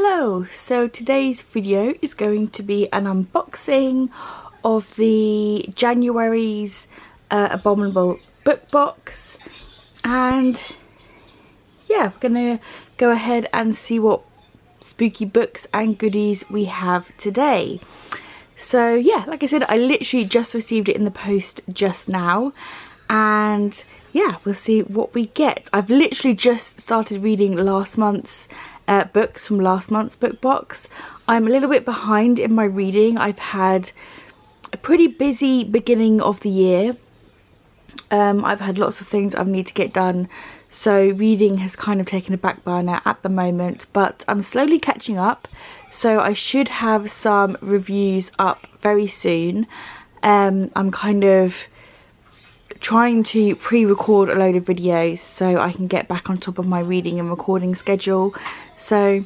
Hello, so today's video is going to be an unboxing of the January's Abominable book box, and yeah, we're gonna go ahead and see what spooky books and goodies we have today. So yeah, like I said, I literally just received it in the post just now, and yeah, we'll see what we get. I've literally just started reading last month's books from last month's book box. I'm a little bit behind in my reading. I've had a pretty busy beginning of the year. I've had lots of things I need to get done, so reading has kind of taken a back burner at the moment, but I'm slowly catching up, so I should have some reviews up very soon. I'm kind of trying to pre-record a load of videos so I can get back on top of my reading and recording schedule. So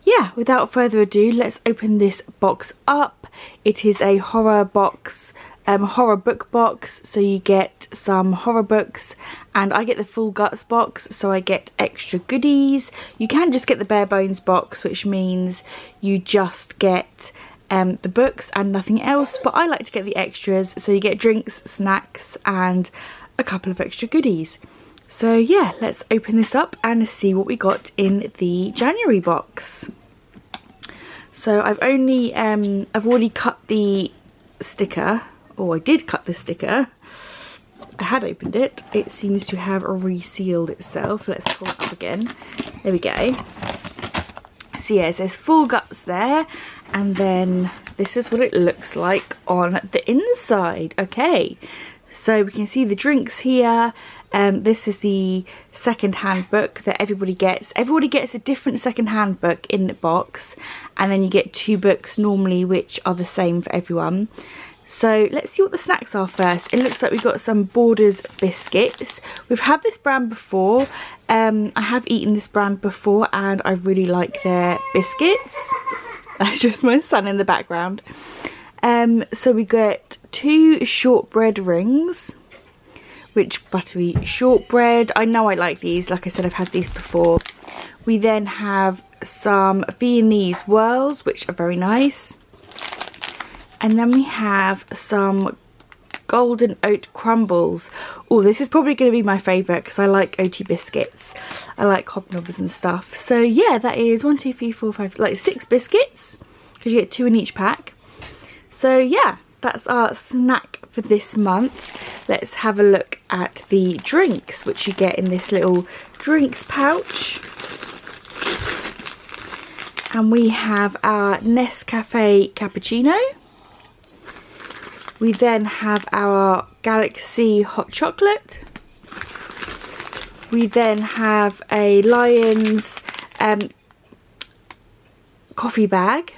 yeah, without further ado, let's open this box up. It is a horror box, horror book box, so you get some horror books, and I get the full guts box, so I get extra goodies. You can just get the bare bones box, which means you just get the books and nothing else, but I like to get the extras, so you get drinks, snacks and a couple of extra goodies. So yeah, let's open this up and see what we got in the January box. So I've already cut the sticker. Oh, I did cut the sticker. I had opened it. It seems to have resealed itself. Let's pull it up again. There we go. So yeah, it says full guts there, and then this is what it looks like on the inside. Okay, so we can see the drinks here. This is the second-hand book that everybody gets. Everybody gets a different second-hand book in the box, and then you get 2 books normally which are the same for everyone. So let's see what the snacks are first. It looks like we've got some Borders biscuits. We've had this brand before. I have eaten this brand before and I really like their biscuits. That's just my son in the background. So we get 2 shortbread rings. Rich buttery shortbread. I know I like these. Like I said, I've had these before. We then have some Viennese whirls, which are very nice. And then we have some golden oat crumbles. Oh, this is probably going to be my favourite because I like oaty biscuits. I like hobnobs and stuff. So yeah, that is 1, 2, 3, 4, 5, like 6 biscuits, because you get 2 in each pack. So yeah, that's our snack for this month. Let's have a look at the drinks, which you get in this little drinks pouch. And we have our Nescafe cappuccino. We then have our Galaxy hot chocolate. We then have a Lion's coffee bag.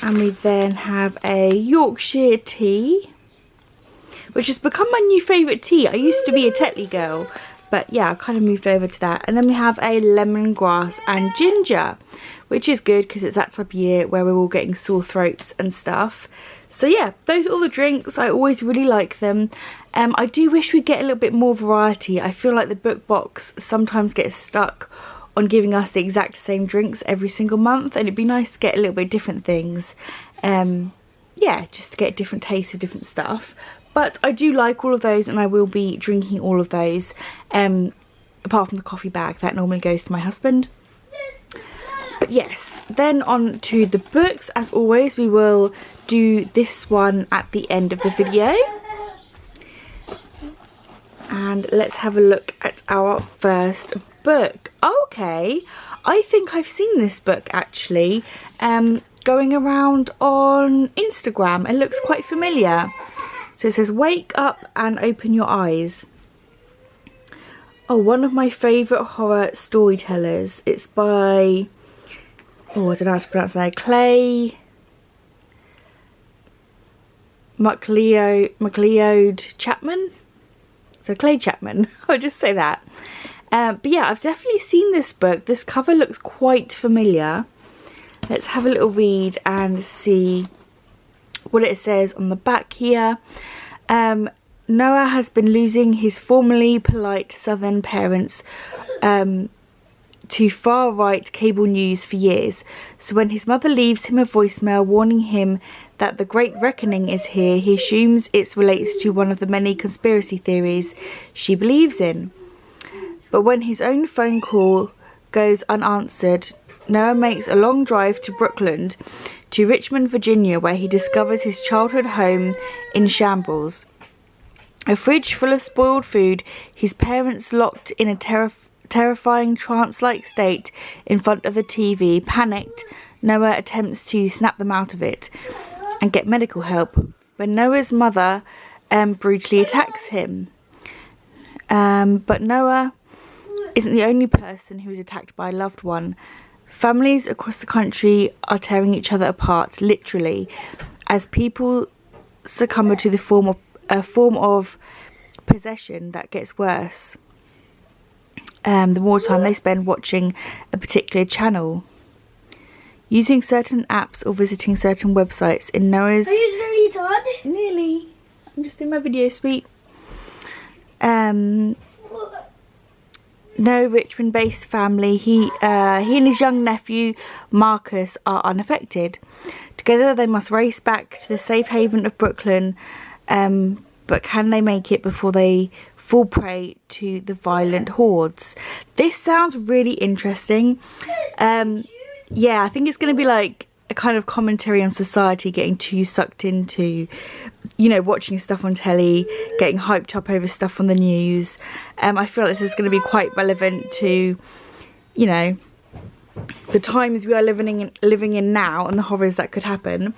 And we then have a Yorkshire tea, which has become my new favourite tea. I used to be a Tetley girl, but yeah, I kind of moved over to that. And then we have a lemongrass and ginger, which is good because it's that type of year where we're all getting sore throats and stuff. So yeah, those are all the drinks. I always really like them. I do wish we'd get a little bit more variety. I feel like the book box sometimes gets stuck on giving us the exact same drinks every single month, and it'd be nice to get a little bit different things. Yeah, just to get a different taste of different stuff. But I do like all of those, and I will be drinking all of those, apart from the coffee bag that normally goes to my husband. But yes, then on to the books. As always, we will do this one at the end of the video. And let's have a look at our first book. Okay, I think I've seen this book actually going around on Instagram. It looks quite familiar. So it says, "Wake up and open your eyes." Oh, one of my favourite horror storytellers. It's by, oh, I don't know how to pronounce that. MacLeod Chapman. So Clay Chapman. I'll just say that. But yeah, I've definitely seen this book. This cover looks quite familiar. Let's have a little read and see what it says on the back here. Noah has been losing his formerly polite southern parents to far-right cable news for years, so when his mother leaves him a voicemail warning him that the Great Reckoning is here, he assumes it relates to one of the many conspiracy theories she believes in. But when his own phone call goes unanswered, Noah makes a long drive to Brooklyn, to Richmond, Virginia, where he discovers his childhood home in shambles. A fridge full of spoiled food, his parents locked in a terrifying trance-like state in front of the TV. Panicked, Noah attempts to snap them out of it and get medical help when Noah's mother brutally attacks him. But Noah isn't the only person who is attacked by a loved one. Families across the country are tearing each other apart, literally, as people succumb to the form of possession that gets worse the more time they spend watching a particular channel, using certain apps or visiting certain websites. In Noah's... Are you nearly done? Nearly. I'm just doing my video, sweet. No Richmond-based family. He and his young nephew Marcus are unaffected. Together they must race back to the safe haven of Brooklyn, but can they make it before they fall prey to the violent hordes? This sounds really interesting. Yeah, I think it's going to be like a kind of commentary on society, getting too sucked into, you know, watching stuff on telly, getting hyped up over stuff on the news. I feel like this is going to be quite relevant to, you know, the times we are living in now and the horrors that could happen.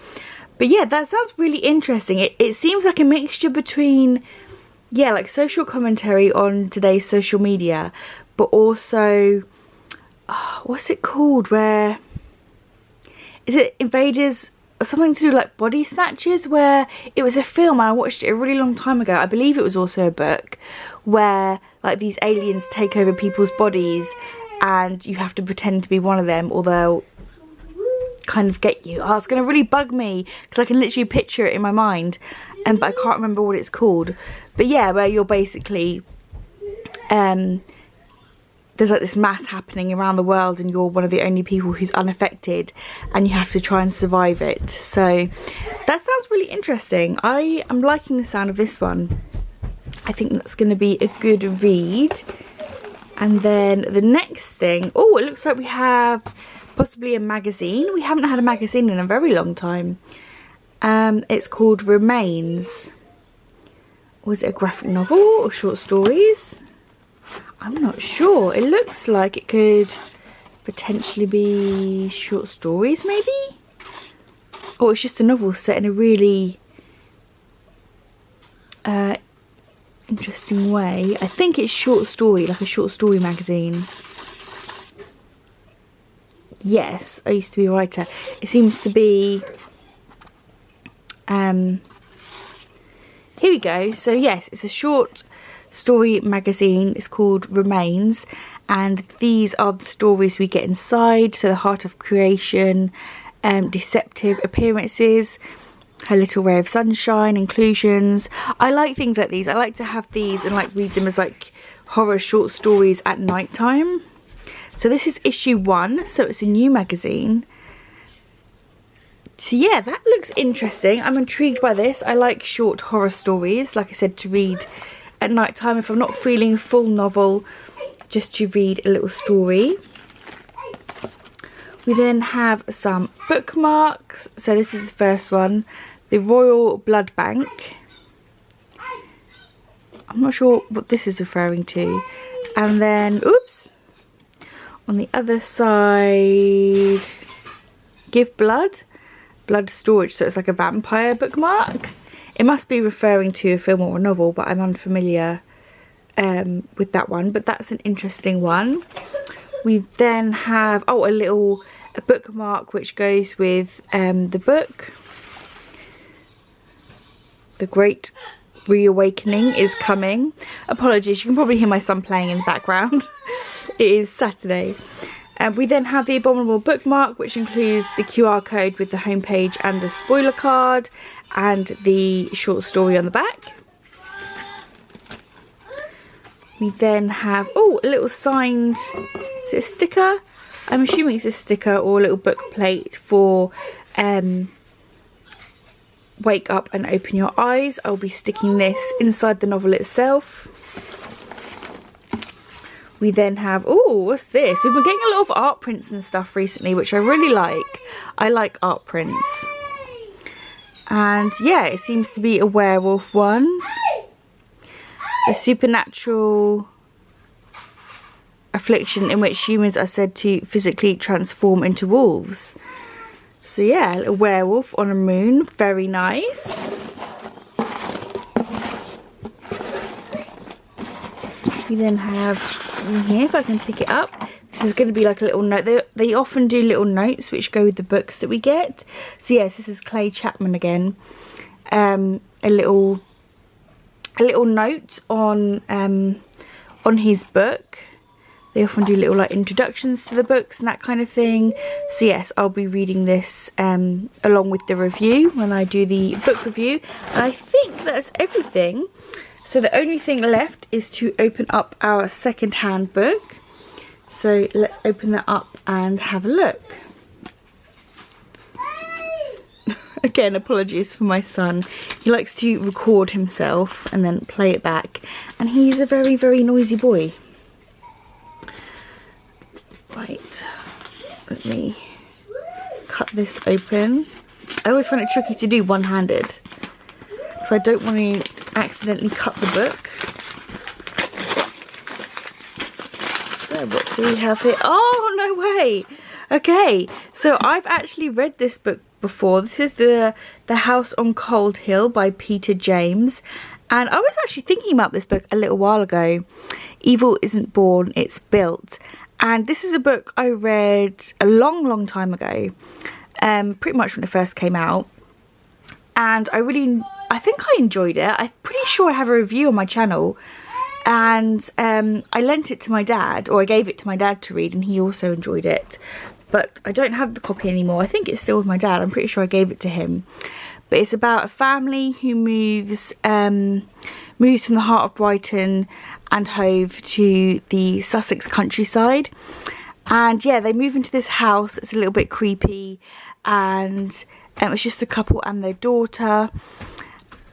But yeah, that sounds really interesting. It seems like a mixture between, yeah, like social commentary on today's social media, but also, what's it called, where, is it Invaders, or something to do like Body Snatchers, where it was a film and I watched it a really long time ago. I believe it was also a book, where like these aliens take over people's bodies and you have to pretend to be one of them or they'll kind of get you. Oh, it's going to really bug me because I can literally picture it in my mind, but I can't remember what it's called. But yeah, where you're basically, there's like this mass happening around the world and you're one of the only people who's unaffected and you have to try and survive it. So that sounds really interesting. I am liking the sound of this one. I think that's going to be a good read. And then the next thing, oh, it looks like we have possibly a magazine. We haven't had a magazine in a very long time. It's called Remains. Was it a graphic novel or short stories? I'm not sure. It looks like it could potentially be short stories, maybe? Or it's just a novel set in a really interesting way. I think it's short story, like a short story magazine. Yes, I used to be a writer. It seems to be, here we go. So yes, it's a short story magazine. It's called Remains, and these are the stories we get inside. So the heart of creation, deceptive appearances, her little ray of sunshine, inclusions. I like things like these. I like to have these and like read them as like horror short stories at night time. So this is issue 1, so it's a new magazine. So yeah, that looks interesting. I'm intrigued by this. I like short horror stories, like I said, to read at night time if I'm not feeling a full novel, just to read a little story. We then have some bookmarks. So this is the first one, the Royal Blood Bank. I'm not sure what this is referring to. And then, oops, on the other side, Give Blood, Blood Storage. So it's like a vampire bookmark. It must be referring to a film or a novel, but I'm unfamiliar with that one. But that's an interesting one. We then have, oh, a bookmark which goes with the book. The Great Reawakening is coming. Apologies, you can probably hear my son playing in the background. It is Saturday. We then have the Abominable bookmark, which includes the QR code with the homepage and the spoiler card and the short story on the back. We then have, oh, a little signed Is it a sticker? I'm assuming it's a sticker or a little book plate for Wake Up and Open Your Eyes. I'll be sticking this inside the novel itself. We then have, oh, what's this? We've been getting a lot of art prints and stuff recently, which I really like. I like art prints. And yeah, it seems to be a werewolf one. A supernatural affliction in which humans are said to physically transform into wolves. So yeah, a little werewolf on a moon. Very nice. We then have something here, if I can pick it up. This is going to be like a little note. They often do little notes which go with the books that we get. So yes, this is Clay Chapman again. A little note on his book. They often do little like introductions to the books and that kind of thing. So yes, I'll be reading this along with the review when I do the book review. And I think that's everything. So the only thing left is to open up our second-hand book. So let's open that up and have a look. Again, apologies for my son. He likes to record himself and then play it back. And he's a very, very noisy boy. Right, let me cut this open. I always find it tricky to do one-handed, so I don't want to accidentally cut the book. So what do we have here? Oh, no way! Okay, so I've actually read this book before. This is the House on Cold Hill by Peter James, and I was actually thinking about this book a little while ago. Evil isn't born, it's built. And this is a book I read a long time ago, pretty much when it first came out. And I think I enjoyed it. I'm pretty sure I have a review on my channel. And I lent it to my dad, or I gave it to my dad to read, and he also enjoyed it. But I don't have the copy anymore. I think it's still with my dad. I'm pretty sure I gave it to him. But it's about a family who moves from the heart of Brighton and Hove to the Sussex countryside. And yeah, they move into this house that's a little bit creepy, and it's just a couple and their daughter.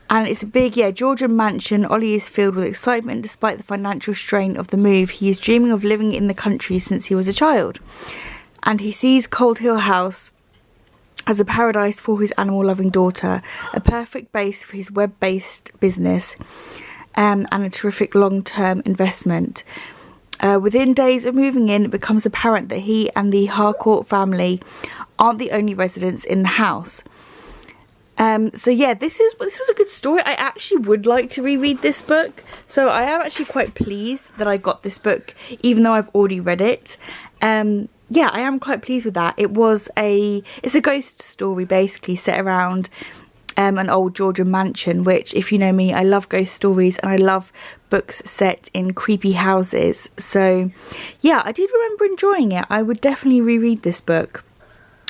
And it's a big, Georgian mansion. Ollie is filled with excitement despite the financial strain of the move. He is dreaming of living in the country since he was a child. And he sees Cold Hill House as a paradise for his animal-loving daughter, a perfect base for his web-based business, and a terrific long-term investment. Within days of moving in, it becomes apparent that he and the Harcourt family aren't the only residents in the house. So yeah, this was a good story. I actually would like to reread this book, so I am actually quite pleased that I got this book, even though I've already read it. Yeah, I am quite pleased with that. It's a ghost story basically set around an old Georgian mansion, which, if you know me, I love ghost stories and I love books set in creepy houses. So yeah, I did remember enjoying it. I would definitely reread this book.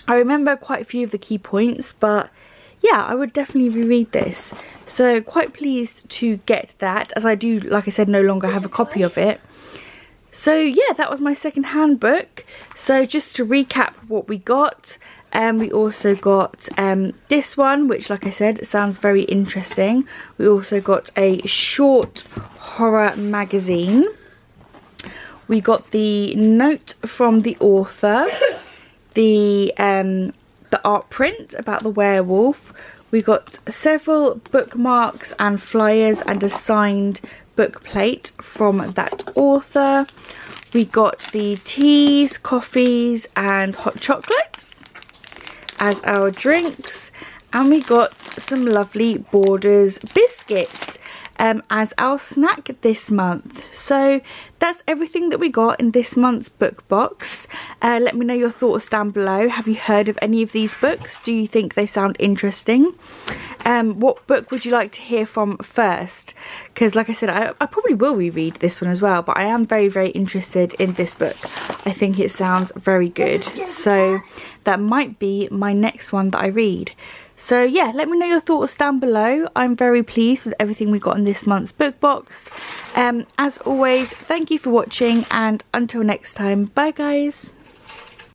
I remember quite a few of the key points, but yeah, I would definitely reread this. So quite pleased to get that, as I do, like I said, no longer have a copy of it. So yeah, that was my second-hand book. So just to recap what we got, we also got this one, which, like I said, sounds very interesting. We also got a short horror magazine. We got the note from the author, the art print about the werewolf. We got several bookmarks and flyers and a signed book plate from that author. We got the teas, coffees and hot chocolate as our drinks, and we got some lovely Borders biscuits as our snack this month. So that's everything that we got in this month's book box. Let me know your thoughts down below. Have you heard of any of these books? Do you think they sound interesting? What book would you like to hear from first? Because like I said, I probably will reread this one as well, but I am very, very interested in this book. I think it sounds very good. So that might be my next one that I read. So yeah, let me know your thoughts down below. I'm very pleased with everything we got in this month's book box. As always, thank you for watching, and until next time, bye guys.